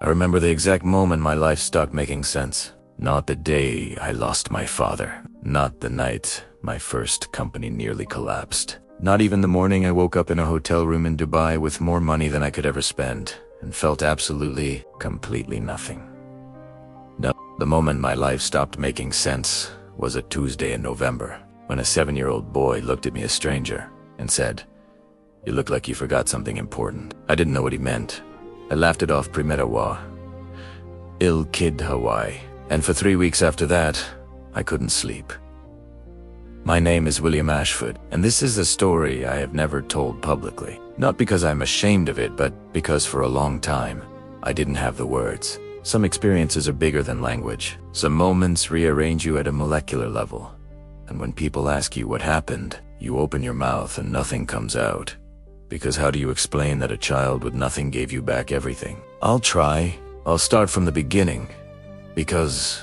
I remember the exact moment my life stopped making sense. Not the day I lost my father. Not the night my first company nearly collapsed. Not even the morning I woke up in a hotel room in Dubai with more money than I could ever spend and felt absolutely, completely nothing. No, the moment my life stopped making sense was a Tuesday in November when a 7-year-old boy looked at me, a stranger, and said, "You look like you forgot something important." I didn't know what he meant. I laughed it off primera Il kid Hawaii. And for 3 weeks after that, I couldn't sleep. My name is William Ashford, and this is a story I have never told publicly. Not because I'm ashamed of it, but because for a long time, I didn't have the words. Some experiences are bigger than language. Some moments rearrange you at a molecular level. And when people ask you what happened, you open your mouth and nothing comes out. Because how do you explain that a child with nothing gave you back everything? I'll try. I'll start from the beginning. Because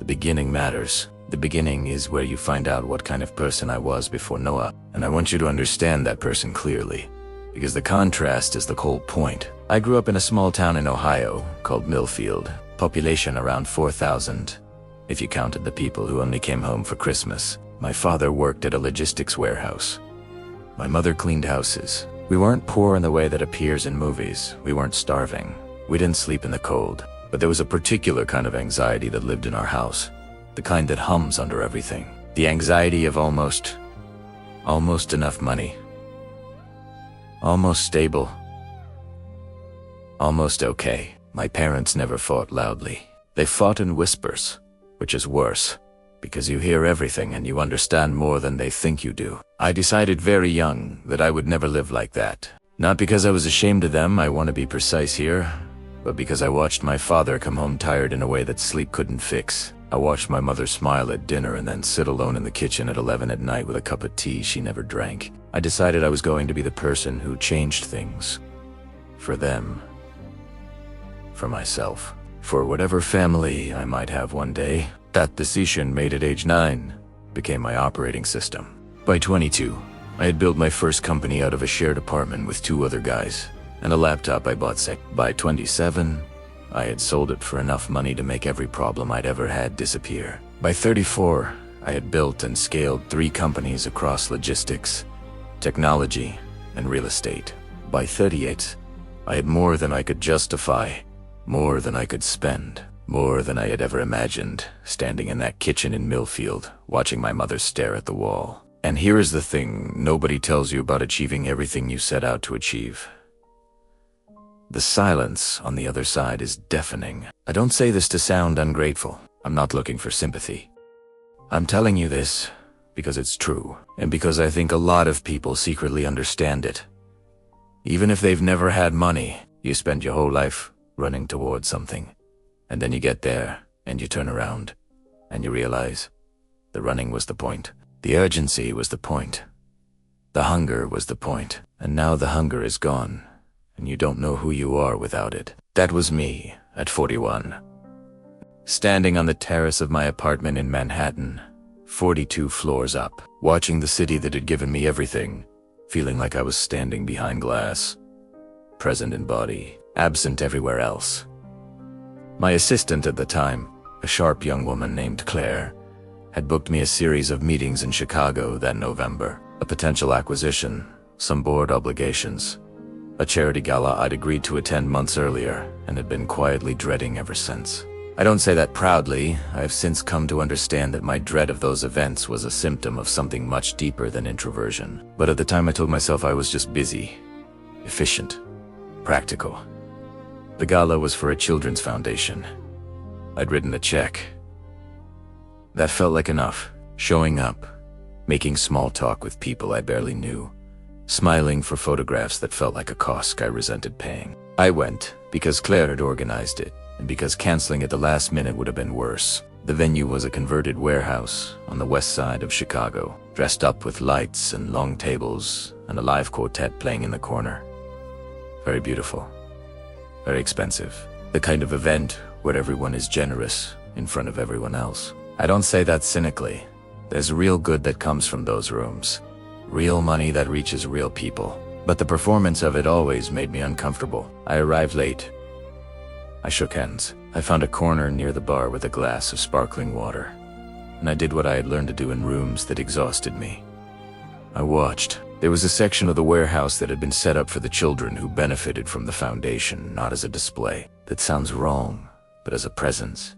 the beginning matters. The beginning is where you find out what kind of person I was before Noah. And I want you to understand that person clearly. Because the contrast is the whole point. I grew up in a small town in Ohio called Millfield. Population around 4,000. If you counted the people who only came home for Christmas. My father worked at a logistics warehouse. My mother cleaned houses. We weren't poor in the way that appears in movies. We weren't starving. We didn't sleep in the cold. But there was a particular kind of anxiety that lived in our house. The kind that hums under everything. The anxiety of almost enough money. Almost stable. Almost okay. My parents never fought loudly. They fought in whispers, which is worse, because you hear everything and you understand more than they think you do. I decided very young that I would never live like that. Not because I was ashamed of them, I want to be precise here, but because I watched my father come home tired in a way that sleep couldn't fix. I watched my mother smile at dinner and then sit alone in the kitchen at 11 at night with a cup of tea she never drank. I decided I was going to be the person who changed things. For them. For myself. For whatever family I might have one day. That decision made at age 9 became my operating system. By 22, I had built my first company out of a shared apartment with 2 other guys, and a laptop I bought second. By 27, I had sold it for enough money to make every problem I'd ever had disappear. By 34, I had built and scaled 3 companies across logistics, technology, and real estate. By 38, I had more than I could justify, more than I could spend. More than I had ever imagined, standing in that kitchen in Millfield, watching my mother stare at the wall. And here is the thing nobody tells you about achieving everything you set out to achieve. The silence on the other side is deafening. I don't say this to sound ungrateful. I'm not looking for sympathy. I'm telling you this because it's true, and because I think a lot of people secretly understand it. Even if they've never had money, you spend your whole life running towards something. And then you get there, and you turn around, and you realize the running was the point. The urgency was the point. The hunger was the point. And now the hunger is gone, and you don't know who you are without it. That was me at 41. Standing on the terrace of my apartment in Manhattan, 42 floors up, watching the city that had given me everything, feeling like I was standing behind glass. Present in body, absent everywhere else. My assistant at the time, a sharp young woman named Claire, had booked me a series of meetings in Chicago that November. A potential acquisition, some board obligations, a charity gala I'd agreed to attend months earlier and had been quietly dreading ever since. I don't say that proudly. I have since come to understand that my dread of those events was a symptom of something much deeper than introversion. But at the time I told myself I was just busy, efficient, practical. The gala was for a children's foundation. I'd written a check. That felt like enough. Showing up, making small talk with people I barely knew, smiling for photographs that felt like a cost I resented paying. I went because Claire had organized it, and because canceling at the last minute would have been worse. The venue was a converted warehouse on the west side of Chicago, dressed up with lights and long tables and a live quartet playing in the corner. Very beautiful. Very expensive. The kind of event where everyone is generous in front of everyone else. I don't say that cynically. There's real good that comes from those rooms. Real money that reaches real people. But the performance of it always made me uncomfortable. I arrived late. I shook hands. I found a corner near the bar with a glass of sparkling water, and I did what I had learned to do in rooms that exhausted me. I watched. There was a section of the warehouse that had been set up for the children who benefited from the foundation, not as a display. That sounds wrong, but as a presence.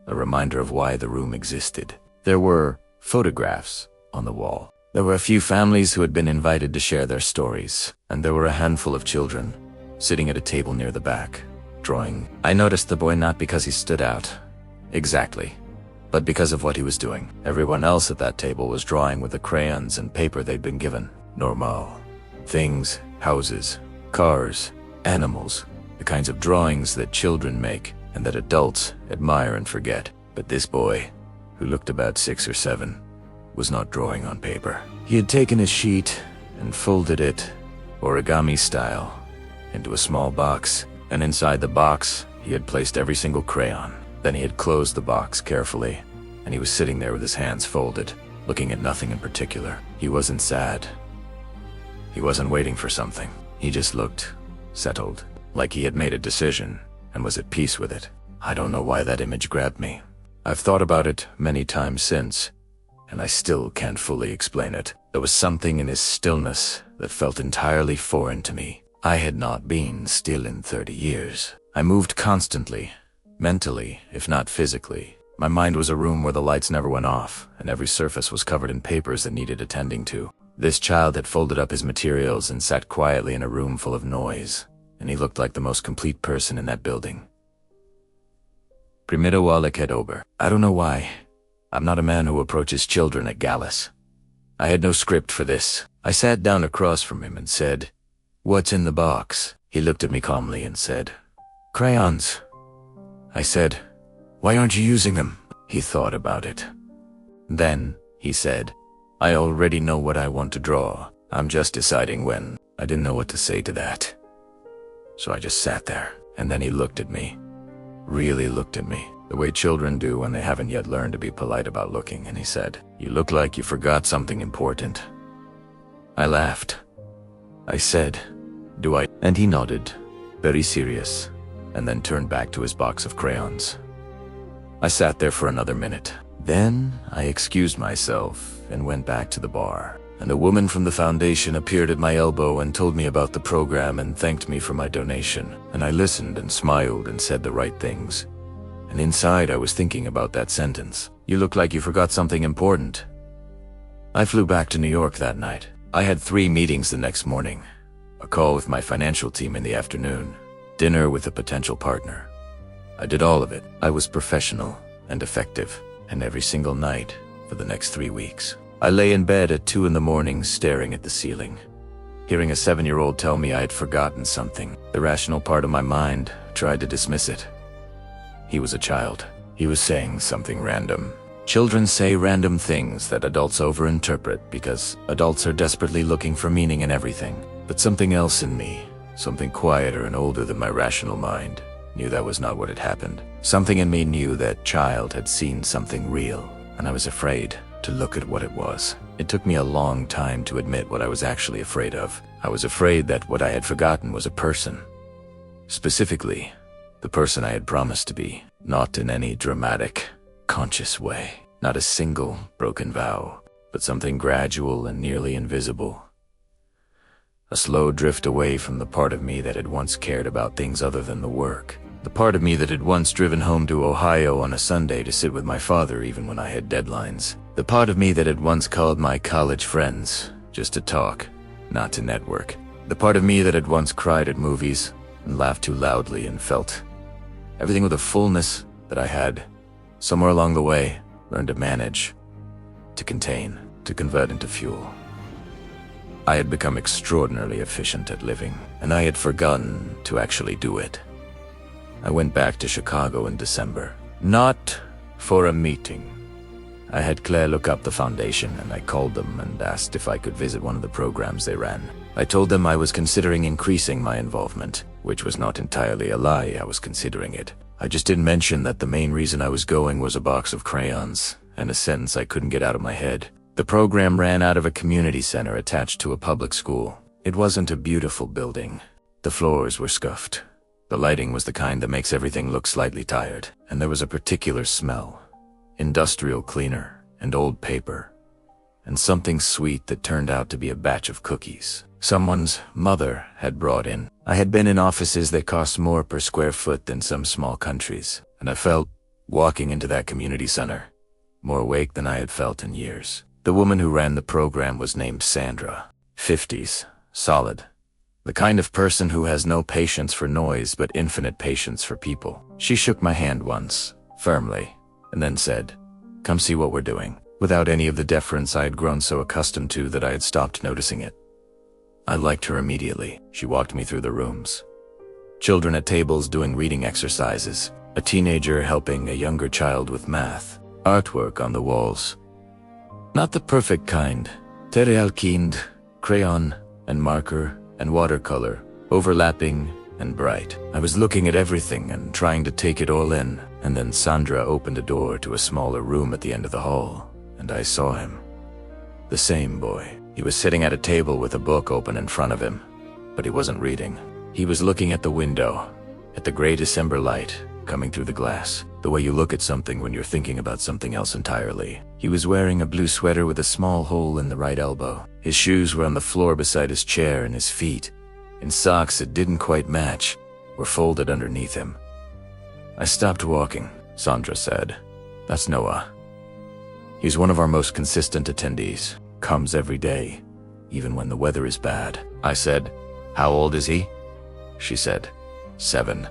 A reminder of why the room existed. There were photographs on the wall. There were a few families who had been invited to share their stories, and there were a handful of children sitting at a table near the back, drawing. I noticed the boy not because he stood out, exactly, but because of what he was doing. Everyone else at that table was drawing with the crayons and paper they'd been given. Normal. Things, houses, cars, animals, the kinds of drawings that children make and that adults admire and forget. But this boy, who looked about 6 or 7, was not drawing on paper. He had taken his sheet and folded it, origami style, into a small box, and inside the box, he had placed every single crayon. Then he had closed the box carefully, and he was sitting there with his hands folded, looking at nothing in particular. He wasn't sad. He wasn't waiting for something. He just looked settled, like he had made a decision and was at peace with it. I don't know why that image grabbed me. I've thought about it many times since, and I still can't fully explain it. There was something in his stillness that felt entirely foreign to me. I had not been still in 30 years. I moved constantly, mentally, if not physically. My mind was a room where the lights never went off, and every surface was covered in papers that needed attending to. This child had folded up his materials and sat quietly in a room full of noise, and he looked like the most complete person in that building. Primero Alec Ober. I don't know why. I'm not a man who approaches children at galas. I had no script for this. I sat down across from him and said, "What's in the box?" He looked at me calmly and said, "Crayons." I said, "Why aren't you using them?" He thought about it. Then, he said, "I already know what I want to draw. I'm just deciding when." I didn't know what to say to that. So I just sat there, and then he looked at me. Really looked at me, the way children do when they haven't yet learned to be polite about looking, and he said, "You look like you forgot something important." I laughed. I said, "Do I?" And he nodded, very serious, and then turned back to his box of crayons. I sat there for another minute. Then I excused myself and went back to the bar, and a woman from the foundation appeared at my elbow and told me about the program and thanked me for my donation. And I listened and smiled and said the right things. And inside I was thinking about that sentence. "You look like you forgot something important." I flew back to New York that night. I had 3 meetings the next morning. A call with my financial team in the afternoon. Dinner with a potential partner. I did all of it. I was professional and effective, and every single night for the next 3 weeks. I lay in bed at 2 in the morning staring at the ceiling, hearing a 7-year-old tell me I had forgotten something. The rational part of my mind tried to dismiss it. He was a child. He was saying something random. Children say random things that adults overinterpret because adults are desperately looking for meaning in everything. But something else in me, something quieter and older than my rational mind, knew that was not what had happened. Something in me knew that child had seen something real, and I was afraid to look at what it was. It took me a long time to admit what I was actually afraid of. I was afraid that what I had forgotten was a person. Specifically, the person I had promised to be, not in any dramatic, conscious way. Not a single broken vow, but something gradual and nearly invisible. A slow drift away from the part of me that had once cared about things other than the work. The part of me that had once driven home to Ohio on a Sunday to sit with my father even when I had deadlines. The part of me that had once called my college friends just to talk, not to network. The part of me that had once cried at movies and laughed too loudly and felt everything with a fullness that I had, somewhere along the way, learned to manage, to contain, to convert into fuel. I had become extraordinarily efficient at living, and I had forgotten to actually do it. I went back to Chicago in December, not for a meeting. I had Claire look up the foundation, and I called them and asked if I could visit one of the programs they ran. I told them I was considering increasing my involvement, which was not entirely a lie. I was considering it. I just didn't mention that the main reason I was going was a box of crayons and a sentence I couldn't get out of my head. The program ran out of a community center attached to a public school. It wasn't a beautiful building. The floors were scuffed. The lighting was the kind that makes everything look slightly tired, and there was a particular smell. Industrial cleaner and old paper, and something sweet that turned out to be a batch of cookies someone's mother had brought in. I had been in offices that cost more per square foot than some small countries, and I felt, walking into that community center, more awake than I had felt in years. The woman who ran the program was named Sandra. 50s, solid. The kind of person who has no patience for noise but infinite patience for people. She shook my hand once, firmly, and then said, "Come see what we're doing," without any of the deference I had grown so accustomed to that I had stopped noticing it. I liked her immediately. She walked me through the rooms. Children at tables doing reading exercises, a teenager helping a younger child with math, artwork on the walls. Not the perfect kind. Terre alkinde, crayon, and marker, and watercolor, overlapping and bright. I was looking at everything and trying to take it all in, and then Sandra opened a door to a smaller room at the end of the hall, and I saw him. The same boy. He was sitting at a table with a book open in front of him, but he wasn't reading. He was looking at the window, at the gray December light coming through the glass, the way you look at something when you're thinking about something else entirely. He was wearing a blue sweater with a small hole in the right elbow. His shoes were on the floor beside his chair, and his feet, in socks that didn't quite match, were folded underneath him. I stopped walking, Sandra said. "That's Noah. He's one of our most consistent attendees. Comes every day, even when the weather is bad." I said, "How old is he?" She said, 7.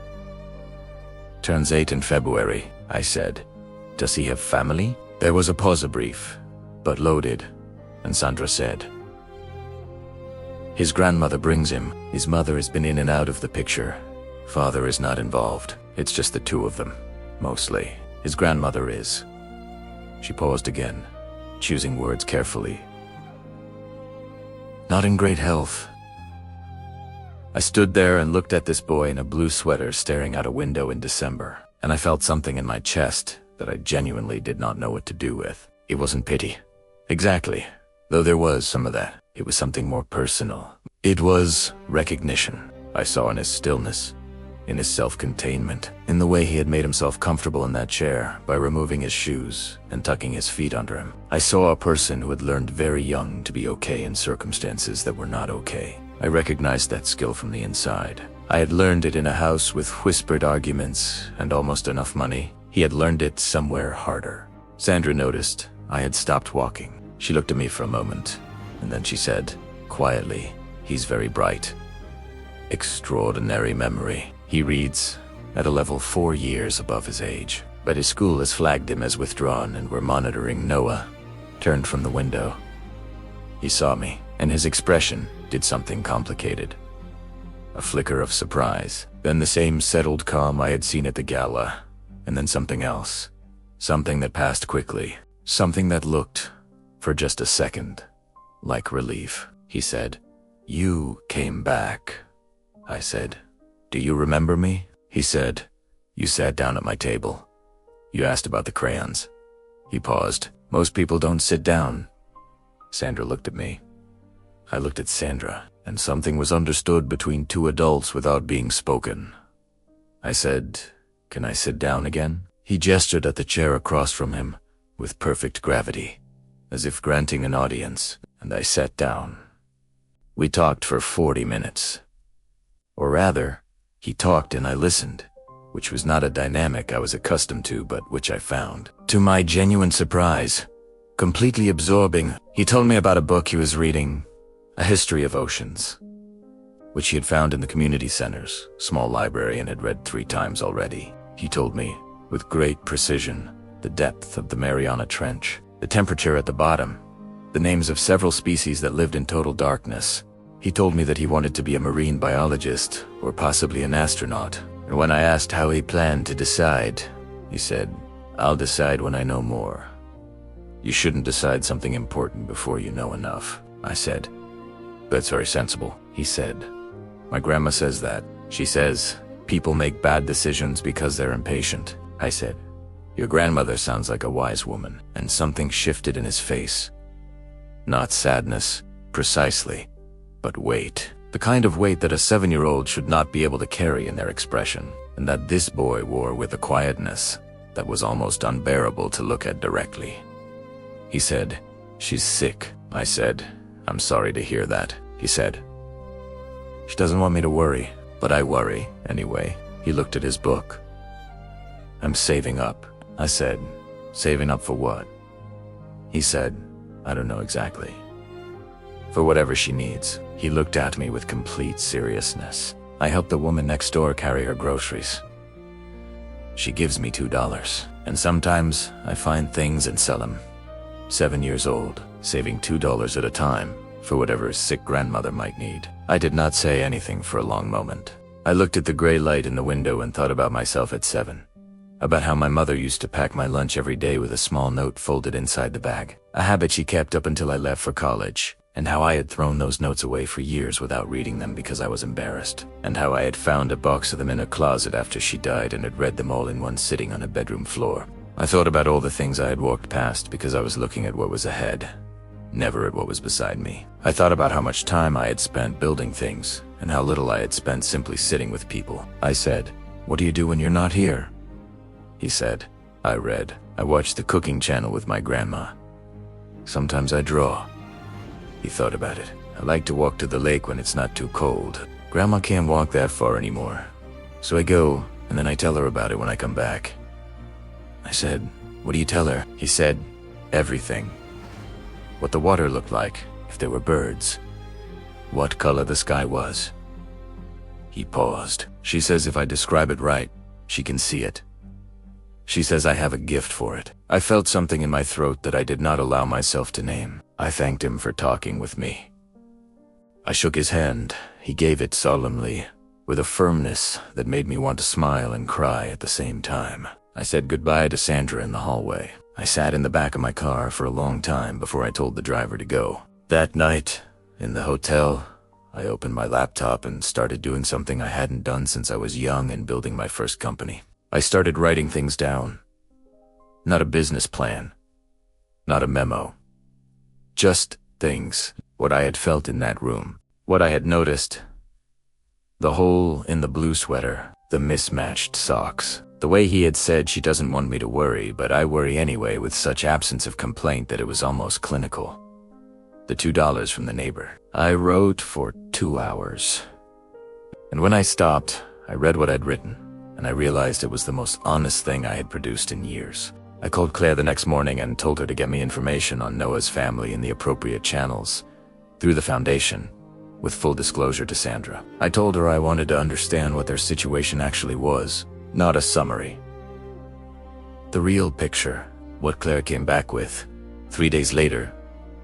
"Turns 8 in February," I said. "Does he have family?" There was a pause, a brief, but loaded, and Sandra said, "His grandmother brings him. His mother has been in and out of the picture. Father is not involved. It's just the two of them, mostly. His grandmother is." She paused again, choosing words carefully. "Not in great health." I stood there and looked at this boy in a blue sweater staring out a window in December, and I felt something in my chest that I genuinely did not know what to do with. It wasn't pity. Exactly. Though there was some of that. It was something more personal. It was recognition. I saw in his stillness, in his self-containment, in the way he had made himself comfortable in that chair by removing his shoes and tucking his feet under him. I saw a person who had learned very young to be okay in circumstances that were not okay. I recognized that skill from the inside. I had learned it in a house with whispered arguments and almost enough money. He had learned it somewhere harder. Sandra noticed I had stopped walking. She looked at me for a moment, and then she said, quietly, "He's very bright. Extraordinary memory. He reads at a level 4 years above his age, but his school has flagged him as withdrawn and we're monitoring." Noah turned from the window. He saw me, and his expression did something complicated. A flicker of surprise, then the same settled calm I had seen at the gala, and then something else. Something that passed quickly. Something that looked, for just a second, like relief. He said, "You came back." I said, "Do you remember me?" He said, "You sat down at my table. You asked about the crayons." He paused. "Most people don't sit down." Sandra looked at me. I looked at Sandra, and something was understood between two adults without being spoken. I said, "Can I sit down again?" He gestured at the chair across from him, with perfect gravity, as if granting an audience, and I sat down. We talked for 40 minutes. Or rather, he talked and I listened, which was not a dynamic I was accustomed to, but which I found, to my genuine surprise, completely absorbing. He told me about a book he was reading, A History of Oceans, which he had found in the community center's small library and had read 3 times already. He told me, with great precision, the depth of the Mariana Trench, the temperature at the bottom, the names of several species that lived in total darkness. He told me that he wanted to be a marine biologist, or possibly an astronaut, and when I asked how he planned to decide, he said, "I'll decide when I know more." "You shouldn't decide something important before you know enough," I said. "That's very sensible," he said. "My grandma says that. She says, people make bad decisions because they're impatient." I said, "Your grandmother sounds like a wise woman," and something shifted in his face. Not sadness, precisely, but weight. the kind of weight that a 7-year-old should not be able to carry in their expression, and that this boy wore with a quietness that was almost unbearable to look at directly. He said, "She's sick." I said, "I'm sorry to hear that." He said, "She doesn't want me to worry, but I worry anyway." He looked at his book. "I'm saving up." I said, "Saving up for what?" He said, "I don't know exactly. For whatever she needs." He looked at me with complete seriousness. I help the woman next door carry her groceries. She gives me $2, and sometimes I find things and sell them. 7 years old, saving $2 at a time for whatever his sick grandmother might need. I did not say anything for a long moment. I looked at the gray light in the window and thought about myself at 7. About how my mother used to pack my lunch every day with a small note folded inside the bag, a habit she kept up until I left for college, and how I had thrown those notes away for years without reading them because I was embarrassed, and how I had found a box of them in a closet after she died and had read them all in one sitting on a bedroom floor. I thought about all the things I had walked past because I was looking at what was ahead, never at what was beside me. I thought about how much time I had spent building things, and how little I had spent simply sitting with people. I said, "What do you do when you're not here?" He said, "I read. I watched the cooking channel with my grandma. Sometimes I draw." He thought about it. "I like to walk to the lake when it's not too cold. Grandma can't walk that far anymore. So I go, and then I tell her about it when I come back." I said, "What do you tell her?" He said, "Everything. What the water looked like, if there were birds, what color the sky was." He paused. "She says if I describe it right, she can see it. She says I have a gift for it." I felt something in my throat that I did not allow myself to name. I thanked him for talking with me. I shook his hand. He gave it solemnly, with a firmness that made me want to smile and cry at the same time. I said goodbye to Sandra in the hallway. I sat in the back of my car for a long time before I told the driver to go. That night, in the hotel, I opened my laptop and started doing something I hadn't done since I was young and building my first company. I started writing things down. Not a business plan. Not a memo. Just things. What I had felt in that room. What I had noticed. The hole in the blue sweater. The mismatched socks. The way he had said she doesn't want me to worry, but I worry anyway, with such absence of complaint that it was almost clinical. The $2 from the neighbor. I wrote for 2 hours. And when I stopped, I read what I'd written, and I realized it was the most honest thing I had produced in years. I called Claire the next morning and told her to get me information on Noah's family in the appropriate channels, through the foundation, with full disclosure to Sandra. I told her I wanted to understand what their situation actually was, not a summary. The real picture, what Claire came back with, 3 days later,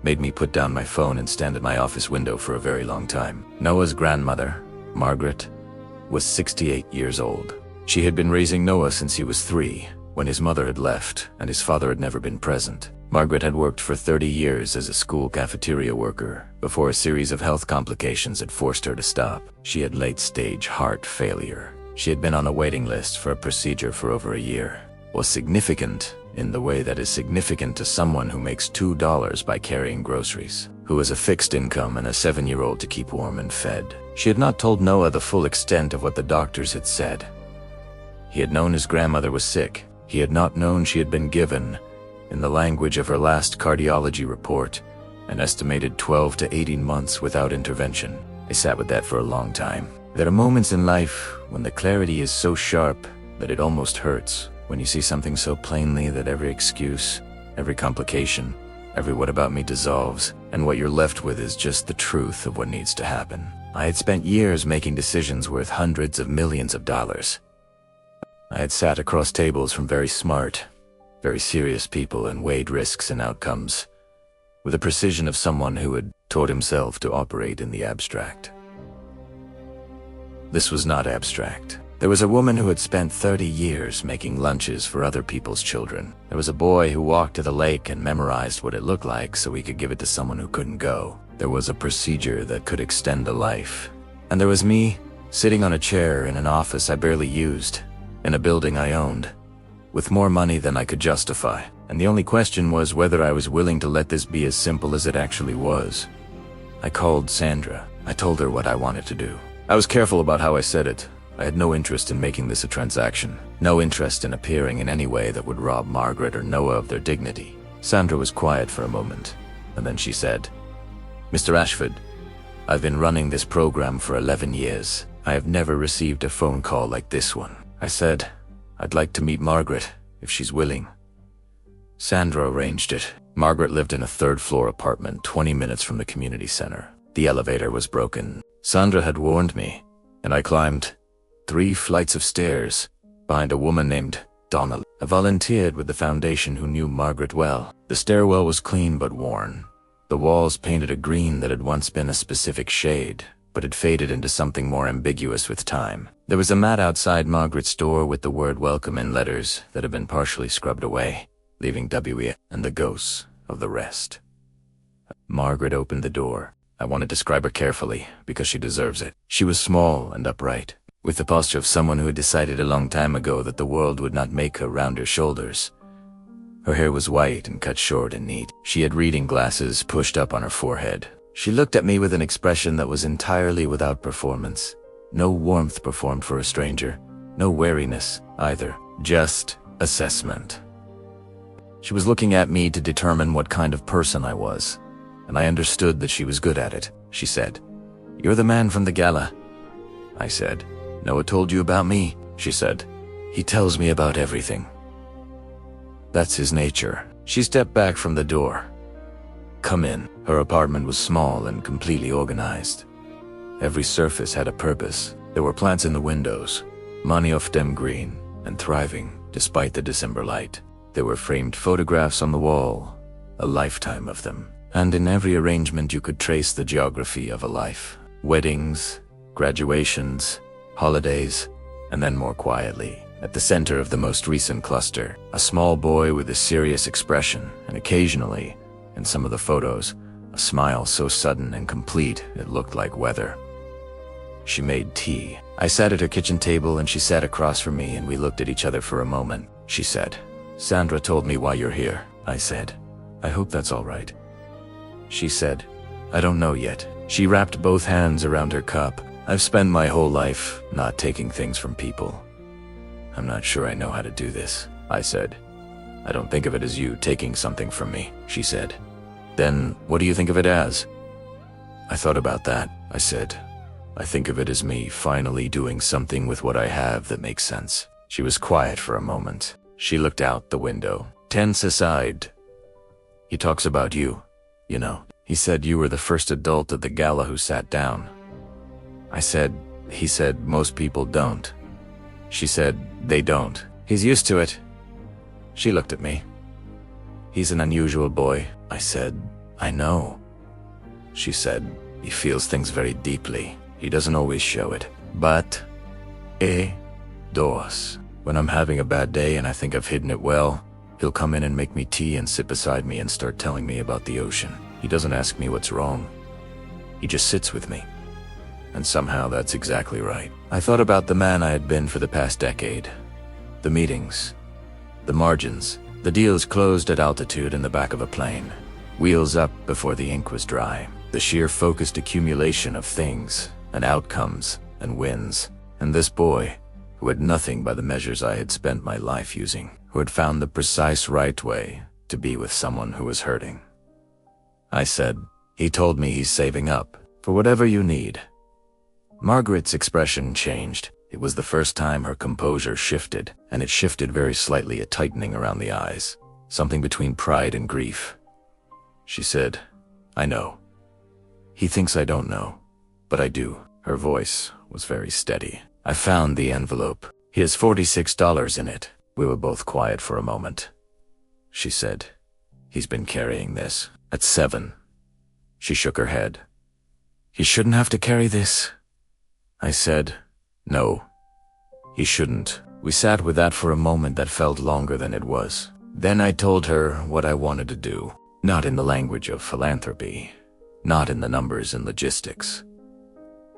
made me put down my phone and stand at my office window for a very long time. Noah's grandmother, Margaret, was 68 years old. She had been raising Noah since he was 3, when his mother had left and his father had never been present. Margaret had worked for 30 years as a school cafeteria worker before a series of health complications had forced her to stop. She had late-stage heart failure. She had been on a waiting list for a procedure for over a year. Was significant in the way that is significant to someone who makes $2 by carrying groceries, who has a fixed income and a 7-year-old to keep warm and fed. She had not told Noah the full extent of what the doctors had said. He had known his grandmother was sick. He had not known she had been given, in the language of her last cardiology report, an estimated 12 to 18 months without intervention. I sat with that for a long time. There are moments in life when the clarity is so sharp that it almost hurts, when you see something so plainly that every excuse, every complication, every what about me dissolves, and what you're left with is just the truth of what needs to happen. I had spent years making decisions worth hundreds of millions of dollars. I had sat across tables from very smart, very serious people and weighed risks and outcomes, with the precision of someone who had taught himself to operate in the abstract. This was not abstract. There was a woman who had spent 30 years making lunches for other people's children. There was a boy who walked to the lake and memorized what it looked like so he could give it to someone who couldn't go. There was a procedure that could extend a life. And there was me, sitting on a chair in an office I barely used, in a building I owned, with more money than I could justify. And the only question was whether I was willing to let this be as simple as it actually was. I called Sandra. I told her what I wanted to do. I was careful about how I said it. I had no interest in making this a transaction. No interest in appearing in any way that would rob Margaret or Noah of their dignity. Sandra was quiet for a moment, and then she said, "Mr. Ashford, I've been running this program for 11 years. I have never received a phone call like this one." I said, "I'd like to meet Margaret, if she's willing." Sandra arranged it. Margaret lived in a third-floor apartment 20 minutes from the community center. The elevator was broken. Sandra had warned me, and I climbed 3 flights of stairs behind a woman named Donna. I volunteered with the foundation who knew Margaret well. The stairwell was clean but worn. The walls painted a green that had once been a specific shade, but had faded into something more ambiguous with time. There was a mat outside Margaret's door with the word welcome in letters that had been partially scrubbed away, leaving W and the ghosts of the rest. Margaret opened the door. I want to describe her carefully, because she deserves it. She was small and upright, with the posture of someone who had decided a long time ago that the world would not make her round her shoulders. Her hair was white and cut short and neat. She had reading glasses pushed up on her forehead. She looked at me with an expression that was entirely without performance. No warmth performed for a stranger. No wariness, either. Just assessment. She was looking at me to determine what kind of person I was, and I understood that she was good at it. She said, "You're the man from the gala." I said, "Noah told you about me," she said. "He tells me about everything. That's his nature." She stepped back from the door. "Come in." Her apartment was small and completely organized. Every surface had a purpose. There were plants in the windows, many of them green and thriving despite the December light. There were framed photographs on the wall, a lifetime of them. And in every arrangement you could trace the geography of a life. Weddings, graduations, holidays, and then more quietly, at the center of the most recent cluster, a small boy with a serious expression, and occasionally, in some of the photos, a smile so sudden and complete it looked like weather. She made tea. I sat at her kitchen table and she sat across from me and we looked at each other for a moment. She said, "Sandra told me why you're here." I said, "I hope that's all right." She said, "I don't know yet." She wrapped both hands around her cup. "I've spent my whole life not taking things from people. I'm not sure I know how to do this." I said, "I don't think of it as you taking something from me." She said, "Then what do you think of it as?" I thought about that. I said, "I think of it as me finally doing something with what I have that makes sense." She was quiet for a moment. She looked out the window, tense aside. "He talks about you, you know. He said you were the first adult at the gala who sat down." I said, "He said most people don't." She said, "They don't. He's used to it." She looked at me. "He's an unusual boy." I said, "I know." She said, "He feels things very deeply. He doesn't always show it. But, does. When I'm having a bad day and I think I've hidden it well, he'll come in and make me tea and sit beside me and start telling me about the ocean. He doesn't ask me what's wrong. He just sits with me. And somehow that's exactly right." I thought about the man I had been for the past decade. The meetings, the margins, the deals closed at altitude in the back of a plane, wheels up before the ink was dry, the sheer focused accumulation of things and outcomes and wins. And this boy, who had nothing by the measures I had spent my life using, who had found the precise right way to be with someone who was hurting. I said, "He told me he's saving up for whatever you need." Margaret's expression changed. It was the first time her composure shifted, and it shifted very slightly, a tightening around the eyes, something between pride and grief. She said, "I know. He thinks I don't know, but I do." Her voice was very steady. I found the envelope. "He has $46 in it." We were both quiet for a moment. She said, "He's been carrying this at 7. She shook her head. "He shouldn't have to carry this." I said, "No, he shouldn't." We sat with that for a moment that felt longer than it was. Then I told her what I wanted to do, not in the language of philanthropy, not in the numbers and logistics.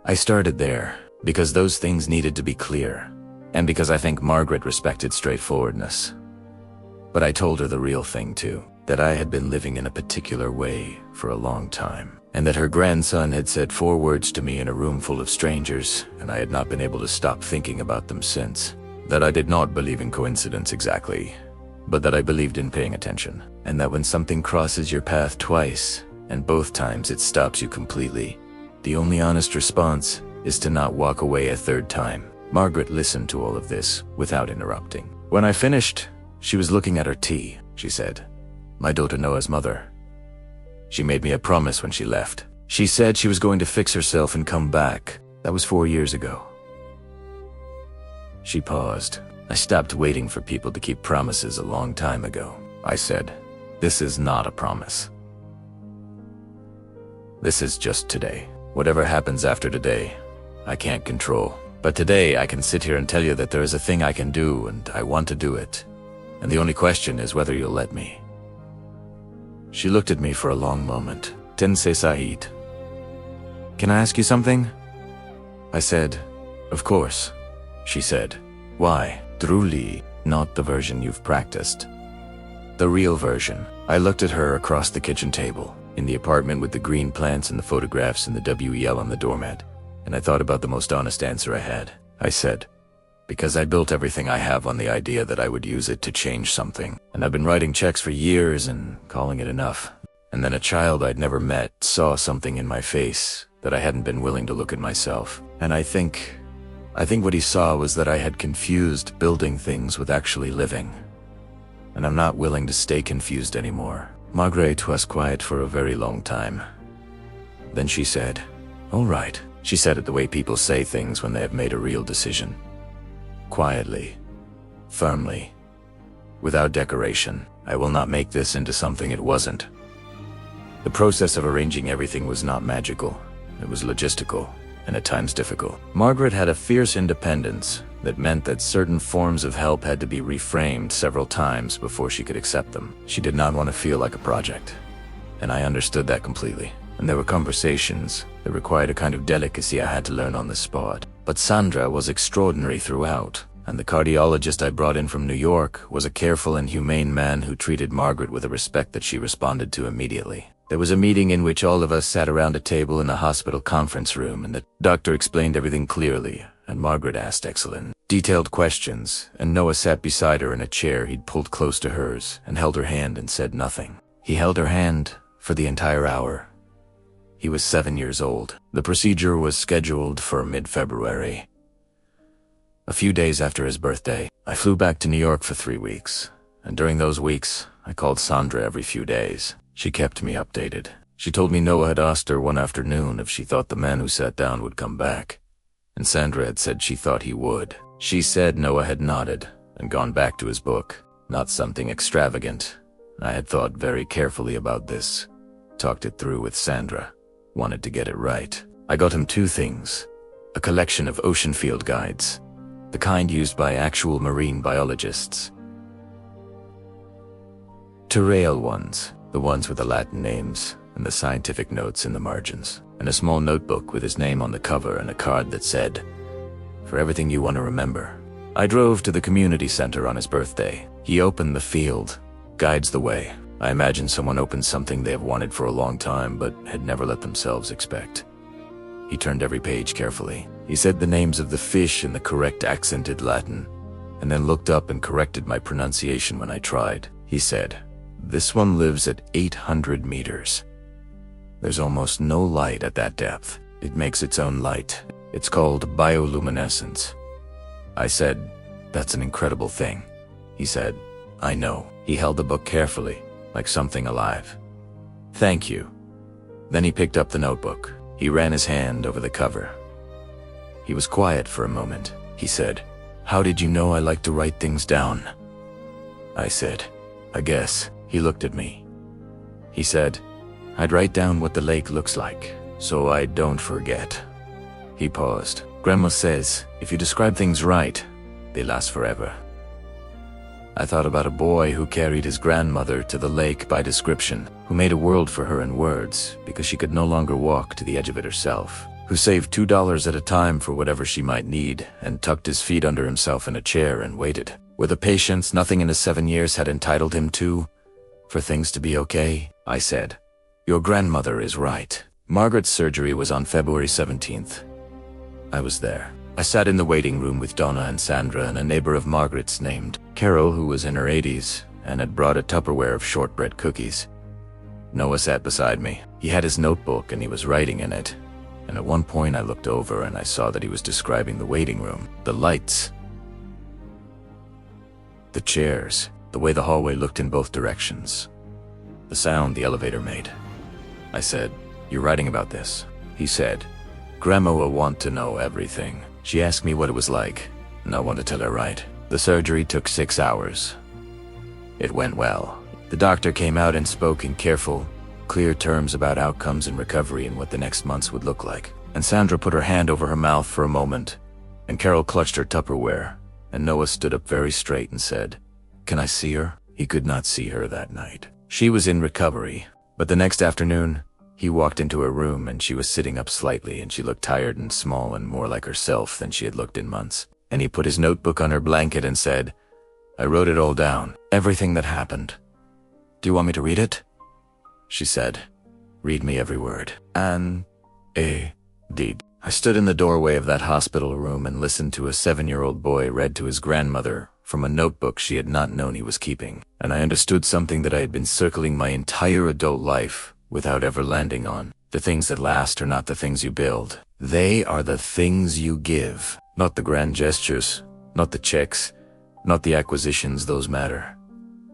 I started there because those things needed to be clear, and because I think Margaret respected straightforwardness. But I told her the real thing too, that I had been living in a particular way for a long time. and that her grandson had said 4 words to me in a room full of strangers, and I had not been able to stop thinking about them since. That I did not believe in coincidence exactly, but that I believed in paying attention, and that when something crosses your path twice, and both times it stops you completely, the only honest response is to not walk away a 3rd time. Margaret listened to all of this without interrupting. When I finished, she was looking at her tea. She said, "My daughter Noah's mother. She made me a promise when she left. She said she was going to fix herself and come back. That was 4 years ago." She paused. "I stopped waiting for people to keep promises a long time ago." I said, "This is not a promise. This is just today. Whatever happens after today, I can't control. But today I can sit here and tell you that there is a thing I can do, and I want to do it. And the only question is whether you'll let me." She looked at me for a long moment. "Tensei Said, can I ask you something?" I said, "Of course." She said, "Why? Truly, not the version you've practiced. The real version." I looked at her across the kitchen table, in the apartment with the green plants and the photographs and the WEL on the doormat, and I thought about the most honest answer I had. I said, "Because I built everything I have on the idea that I would use it to change something. And I've been writing checks for years and calling it enough. And then a child I'd never met saw something in my face that I hadn't been willing to look at myself. And I think what he saw was that I had confused building things with actually living. And I'm not willing to stay confused anymore." Margaret was quiet for a very long time. Then she said, "All right." She said it the way people say things when they have made a real decision. Quietly, firmly, without decoration. "I will not make this into something it wasn't." The process of arranging everything was not magical. It was logistical, and at times difficult. Margaret had a fierce independence that meant that certain forms of help had to be reframed several times before she could accept them. She did not want to feel like a project, and I understood that completely. And there were conversations that required a kind of delicacy I had to learn on the spot. But Sandra was extraordinary throughout, and the cardiologist I brought in from New York was a careful and humane man who treated Margaret with a respect that she responded to immediately. There was a meeting in which all of us sat around a table in a hospital conference room, and the doctor explained everything clearly, and Margaret asked excellent, detailed questions, and Noah sat beside her in a chair he'd pulled close to hers and held her hand and said nothing. He held her hand for the entire hour. He was 7 years old. The procedure was scheduled for mid-February. A few days after his birthday, I flew back to New York for 3 weeks, and during those weeks, I called Sandra every few days. She kept me updated. She told me Noah had asked her one afternoon if she thought the man who sat down would come back, and Sandra had said she thought he would. She said Noah had nodded and gone back to his book, not something extravagant. I had thought very carefully about this, talked it through with Sandra. Wanted to get it right. I got him 2 things. A collection of ocean field guides, the kind used by actual marine biologists. Terreal ones, the ones with the Latin names and the scientific notes in the margins, and a small notebook with his name on the cover and a card that said, "For everything you want to remember." I drove to the community center on his birthday. He opened the field, guides the way. I imagine someone opened something they have wanted for a long time but had never let themselves expect. He turned every page carefully. He said the names of the fish in the correct accented Latin, and then looked up and corrected my pronunciation when I tried. He said, "This one lives at 800 meters. There's almost no light at that depth. It makes its own light. It's called bioluminescence." I said, "That's an incredible thing." He said, "I know." He held the book carefully, like something alive. "Thank you." Then he picked up the notebook. He ran his hand over the cover. He was quiet for a moment. He said, "How did you know I like to write things down?" I said, "I guess." He looked at me. He said, "I'd write down what the lake looks like, so I don't forget." He paused. "Grandma says, if you describe things right, they last forever." I thought about a boy who carried his grandmother to the lake by description, who made a world for her in words because she could no longer walk to the edge of it herself, who saved $2 at a time for whatever she might need and tucked his feet under himself in a chair and waited, with a patience nothing in his 7 years had entitled him to, for things to be okay. I said, "Your grandmother is right." Margaret's surgery was on February 17th. I was there. I sat in the waiting room with Donna and Sandra and a neighbor of Margaret's named Carol, who was in her 80s and had brought a Tupperware of shortbread cookies. Noah sat beside me. He had his notebook and he was writing in it. And at one point I looked over and I saw that he was describing the waiting room, the lights, the chairs, the way the hallway looked in both directions, the sound the elevator made. I said, "You're writing about this?" He said, "Grandma will want to know everything." She asked me what it was like, and I want to tell her right. The surgery took 6 hours. It went well. The doctor came out and spoke in careful, clear terms about outcomes and recovery and what the next months would look like. And Sandra put her hand over her mouth for a moment, and Carol clutched her Tupperware, and Noah stood up very straight and said, "Can I see her?" He could not see her that night. She was in recovery, but the next afternoon, he walked into her room and she was sitting up slightly and she looked tired and small and more like herself than she had looked in months. And he put his notebook on her blanket and said, "I wrote it all down, everything that happened. Do you want me to read it?" She said, "Read me every word." And did. I stood in the doorway of that hospital room and listened to a 7-year-old boy read to his grandmother from a notebook she had not known he was keeping. And I understood something that I had been circling my entire adult life without ever landing on. The things that last are not the things you build. They are the things you give. Not the grand gestures, not the checks, not the acquisitions, those matter.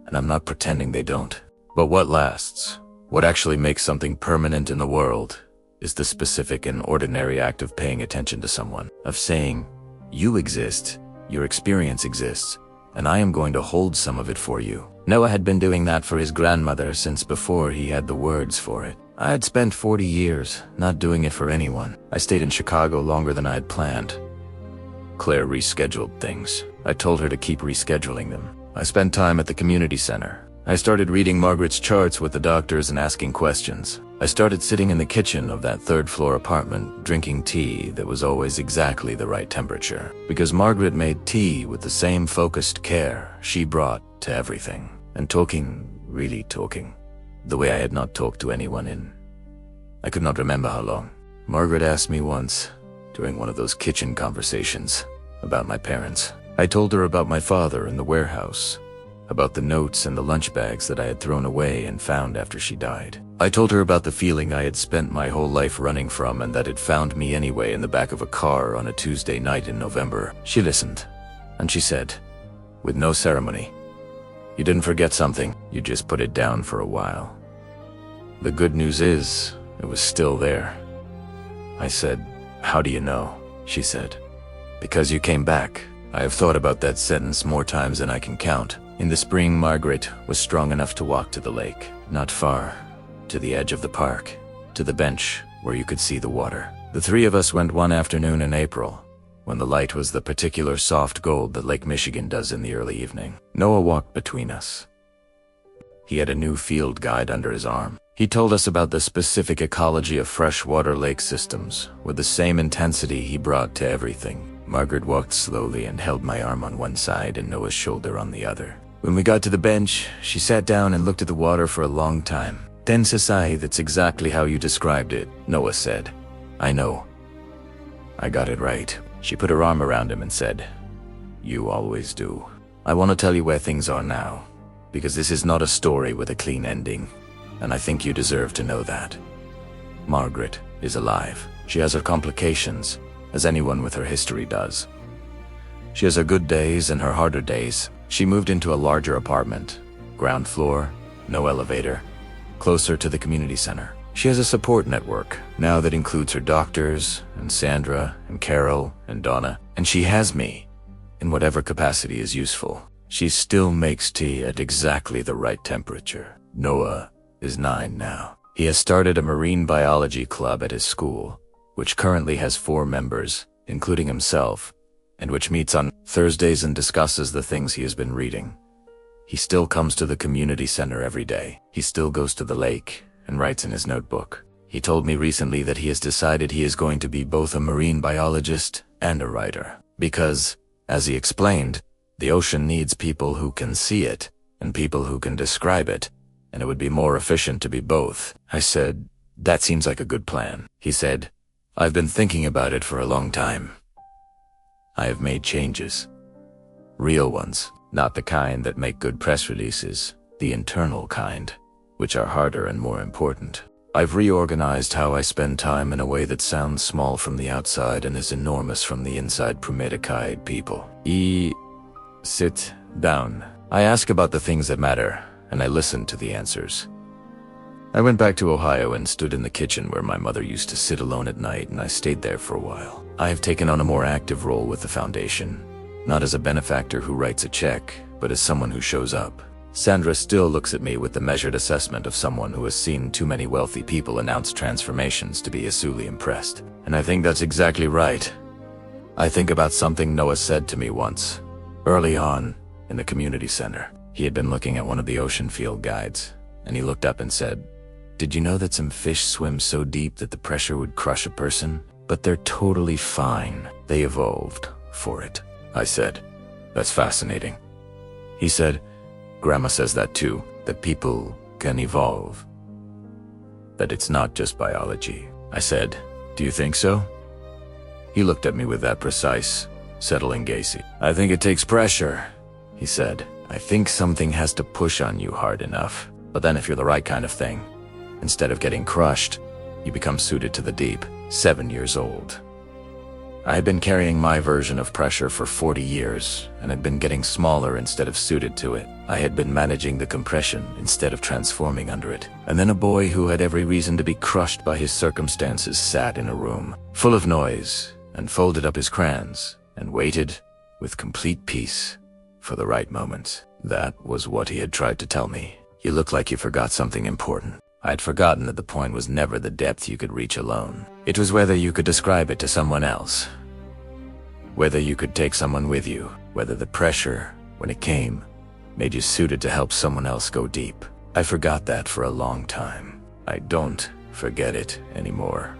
And I'm not pretending they don't. But what lasts, what actually makes something permanent in the world, is the specific and ordinary act of paying attention to someone, of saying, "You exist, your experience exists, and I am going to hold some of it for you." Noah had been doing that for his grandmother since before he had the words for it. I had spent 40 years not doing it for anyone. I stayed in Chicago longer than I had planned. Claire rescheduled things. I told her to keep rescheduling them. I spent time at the community center. I started reading Margaret's charts with the doctors and asking questions. I started sitting in the kitchen of that third-floor apartment, drinking tea that was always exactly the right temperature, because Margaret made tea with the same focused care she brought to everything. And talking, really talking, the way I had not talked to anyone in, I could not remember how long. Margaret asked me once, during one of those kitchen conversations, about my parents. I told her about my father in the warehouse, about the notes and the lunch bags that I had thrown away and found after she died. I told her about the feeling I had spent my whole life running from and that had found me anyway in the back of a car on a Tuesday night in November. She listened, and she said, with no ceremony, "You didn't forget something, you just put it down for a while." The good news is, it was still there. I said, "How do you know?" She said, "Because you came back." I have thought about that sentence more times than I can count. In the spring, Margaret was strong enough to walk to the lake, not far, to the edge of the park, to the bench where you could see the water. The three of us went one afternoon in April, when the light was the particular soft gold that Lake Michigan does in the early evening. Noah walked between us. He had a new field guide under his arm. He told us about the specific ecology of freshwater lake systems, with the same intensity he brought to everything. Margaret walked slowly and held my arm on one side and Noah's shoulder on the other. When we got to the bench, she sat down and looked at the water for a long time. "Then Sasai, that's exactly how you described it," Noah said. "I know. I got it right." She put her arm around him and said, "You always do. I want to tell you where things are now, because this is not a story with a clean ending, and I think you deserve to know that. Margaret is alive. She has her complications, as anyone with her history does. She has her good days and her harder days. She moved into a larger apartment, ground floor, no elevator, closer to the community center. She has a support network now that includes her doctors and Sandra and Carol and Donna, and she has me in whatever capacity is useful. She still makes tea at exactly the right temperature. Noah is 9 now. He has started a marine biology club at his school, which currently has 4 members, including himself, and which meets on Thursdays and discusses the things he has been reading. He still comes to the community center every day. He still goes to the lake and writes in his notebook. He told me recently that he has decided he is going to be both a marine biologist and a writer, because, as he explained, the ocean needs people who can see it and people who can describe it, and it would be more efficient to be both. I said, That seems like a good plan, he said. I've been thinking about it for a long time. I have made changes. Real ones, not the kind that make good press releases, the internal kind, which are harder and more important. I've reorganized how I spend time in a way that sounds small from the outside and is enormous from the inside. Prometicaid people. Sit down. I ask about the things that matter, and I listen to the answers. I went back to Ohio and stood in the kitchen where my mother used to sit alone at night, and I stayed there for a while. I have taken on a more active role with the foundation, not as a benefactor who writes a check, but as someone who shows up. Sandra still looks at me with the measured assessment of someone who has seen too many wealthy people announce transformations to be easily impressed. And I think that's exactly right. I think about something Noah said to me once, early on, in the community center. He had been looking at one of the ocean field guides, and he looked up and said, "Did you know that some fish swim so deep that the pressure would crush a person? But they're totally fine. They evolved for it." I said, "That's fascinating." He said, "Grandma says that too, that people can evolve. That it's not just biology." I said, "Do you think so?" He looked at me with that precise, settling gaze. "I think it takes pressure," he said. "I think something has to push on you hard enough. But then if you're the right kind of thing, instead of getting crushed, you become suited to the deep." 7 years old. I had been carrying my version of pressure for 40 years, and had been getting smaller instead of suited to it. I had been managing the compression instead of transforming under it. And then a boy who had every reason to be crushed by his circumstances sat in a room, full of noise, and folded up his crayons, and waited, with complete peace, for the right moment. That was what he had tried to tell me. "You look like you forgot something important." I had forgotten that the point was never the depth you could reach alone. It was whether you could describe it to someone else. Whether you could take someone with you. Whether the pressure, when it came, made you suited to help someone else go deep. I forgot that for a long time. I don't forget it anymore.